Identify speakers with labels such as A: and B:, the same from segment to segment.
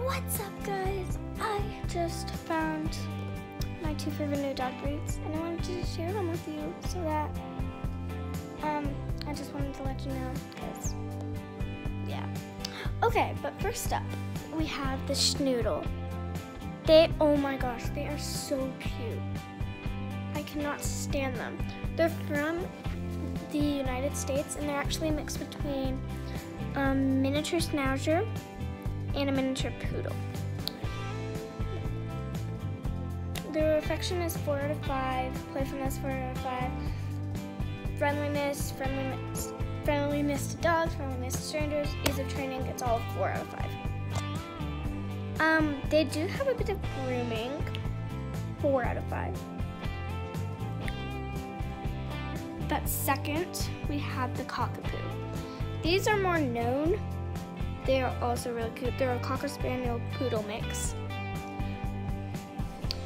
A: What's up, guys? I just found my 2 favorite new dog breeds, and I wanted to share them with you so that I just wanted to let you know, because yeah. Okay, but first up, we have the Schnoodle. Oh my gosh, they are so cute. I cannot stand them. They're from the United States, and they're actually a mix between a miniature Schnauzer and a miniature poodle. Their affection is 4 out of 5, playfulness 4 out of 5, friendliness to dogs, friendliness to strangers, ease of training, it's all 4 out of 5. They do have a bit of grooming, 4 out of 5. But second, we have the Cockapoo. These are more known. They are also really cute. They're a Cocker Spaniel Poodle mix.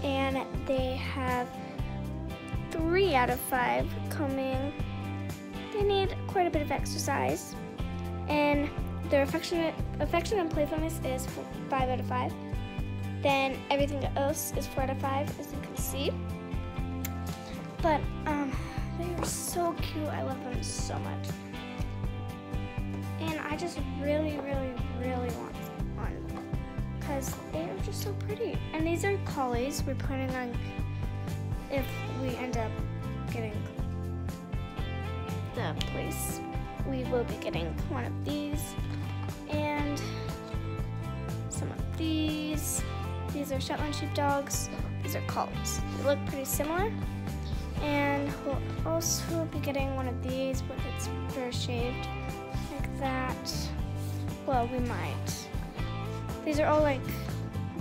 A: And they have 3 out of 5 coming. They need quite a bit of exercise. And their affection and playfulness is 5 out of 5. Then everything else is 4 out of 5, as you can see. But they are so cute. I love them so much. And I just really want one because they are just so pretty. And these are collies. We're planning on, if we end up getting the place, we will be getting one of these and some of these. These are Shetland sheepdogs. These are collies. They look pretty similar. And we'll also be getting one of these with its fur shaved like that. Well, we might. These are all like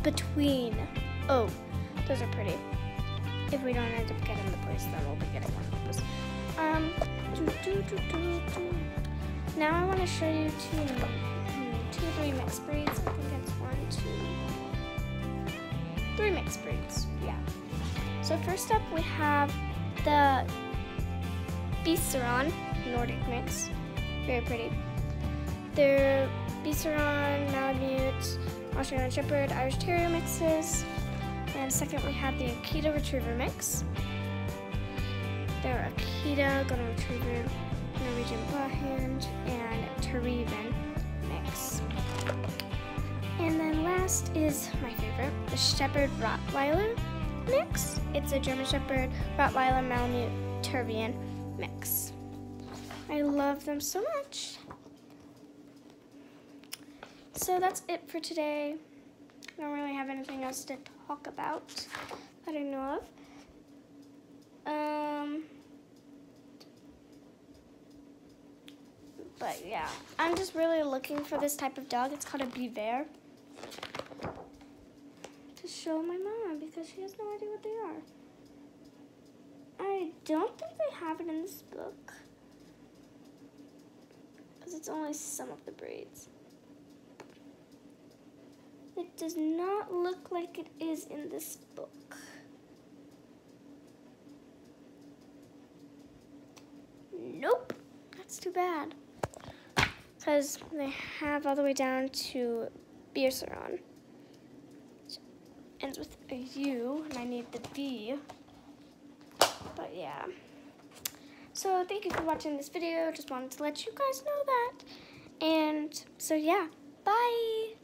A: between. Oh, those are pretty. If we don't end up getting the place, then we'll be getting one of those. Now I want to show you two or three mixed breeds. I think it's 1, 2, 3 mixed breeds. Yeah. So first up, we have the Bisseron Nordic mix, very pretty. They're Bisseron, Malamute, Australian Shepherd, Irish Terrier mixes. And second, we have the Akita Retriever mix. They're Akita, Golden Retriever, Norwegian Bloodhound, and Terriven mix. And then last is my favorite, the Shepherd Rottweiler mix. It's a German Shepherd, Rottweiler, Malamute, Terrier mix. I love them so much. So that's it for today. I don't really have anything else to talk about that I know of. But yeah, I'm just really looking for this type of dog. It's called a Beaver. To show my mom because she has no idea what they are. I don't think they have it in this book because it's only some of the breeds. It does not look like it is in this book. Nope, that's too bad. Because they have all the way down to Bisseron. Ends with a U, and I need the B. But yeah. So thank you for watching this video. Just wanted to let you guys know that. And so yeah, bye.